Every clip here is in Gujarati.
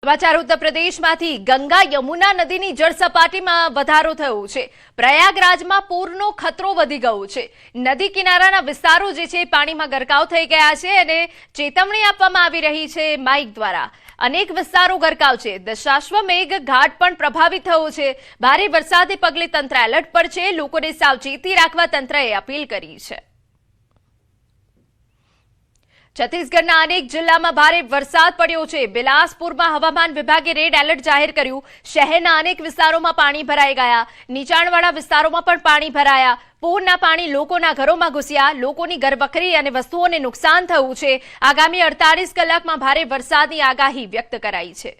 સમાચાર ઉત્તર પ્રદેશમાંથી ગંગા યમુના નદીની જળ સપાટીમાં વધારો થયો છે। પ્રયાગરાજમાં પૂરનો ખતરો વધી ગયો છે। નદી કિનારાના વિસ્તારો જે છે પાણીમાં ગરકાવ થઈ ગયા છે અને ચેતવણી આપવામાં આવી રહી છે માઇક દ્વારા। અનેક વિસ્તારો ગરકાવ છે। દશાશ્વમેઘ ઘાટ પણ પ્રભાવિત થયો છે। ભારે વરસાદને પગલે તંત્ર એલર્ટ પર છે। લોકોને સાવચેતી રાખવા તંત્રએ અપીલ કરી છે। छत्तीसगढ़ના અનેક જિલ્લામાં ભારે વરસાદ પડ્યો છે। બિલાસપુરમાં હવામાન વિભાગે રેડ એલર્ટ જાહેર કર્યું। શહેરના અનેક વિસ્તારોમાં પાણી ભરાઈ ગયા। નીચાણવાળા વિસ્તારોમાં પણ પાણી ભરાયા। પૂરના પાણી લોકોના ઘરોમાં ઘૂસ્યા। લોકોની ઘરવખરી અને વસ્તુઓને નુકસાન થયું છે। આગામી 48 કલાકમાં ભારે વરસાદની આગાહી વ્યક્ત કરાઈ છે।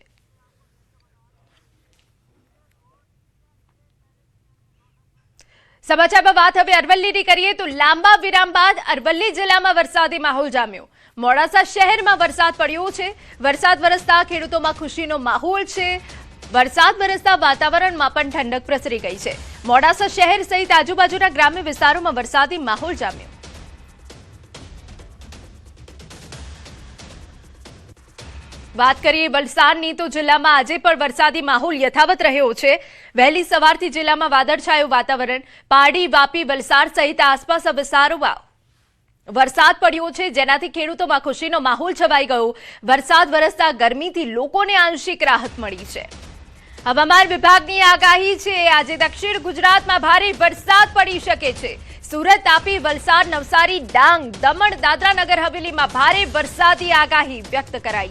સમાચારમાં વાત હવે અરવલ્લીની કરીએ તો લાંબા વિરામ બાદ અરવલ્લી જિલ્લામાં વરસાદી માહોલ જામ્યો। મોડાસા શહેરમાં વરસાદ પડ્યો છે। વરસાદ વરસતા ખેડૂતોમાં ખુશીનો માહોલ છે। વરસાદ વરસતા વાતાવરણમાં પણ ઠંડક પ્રસરી ગઈ છે। મોડાસા શહેર સહિત આજુબાજુના ગ્રામ્ય વિસ્તારોમાં વરસાદી માહોલ જામ્યો। વાત કરીએ વલસાડની તો જિલ્લામાં આજે પણ વરસાદી માહોલ યથાવત રહ્યો છે। વહેલી સવારથી જિલ્લામાં વાદળછાયું વાતાવરણ। પારડી, વાપી, વલસાડ સહિત આસપાસના વિસ્તારોમાં વરસાદ પડ્યો છે, જેનાથી ખેડૂતોમાં ખુશીનો માહોલ છવાઈ ગયો। વરસાદ વરસતા ગરમીથી લોકોને આંશિક રાહત મળી છે। હવામાન વિભાગની આગાહી છે, આજે દક્ષિણ ગુજરાતમાં ભારે વરસાદ પડી શકે છે। સુરત, તાપી, વલસાડ, નવસારી, ડાંગ, દમણ, દાદરા નગર હવેલીમાં ભારે વરસાદી આગાહી વ્યક્ત કરાઈ।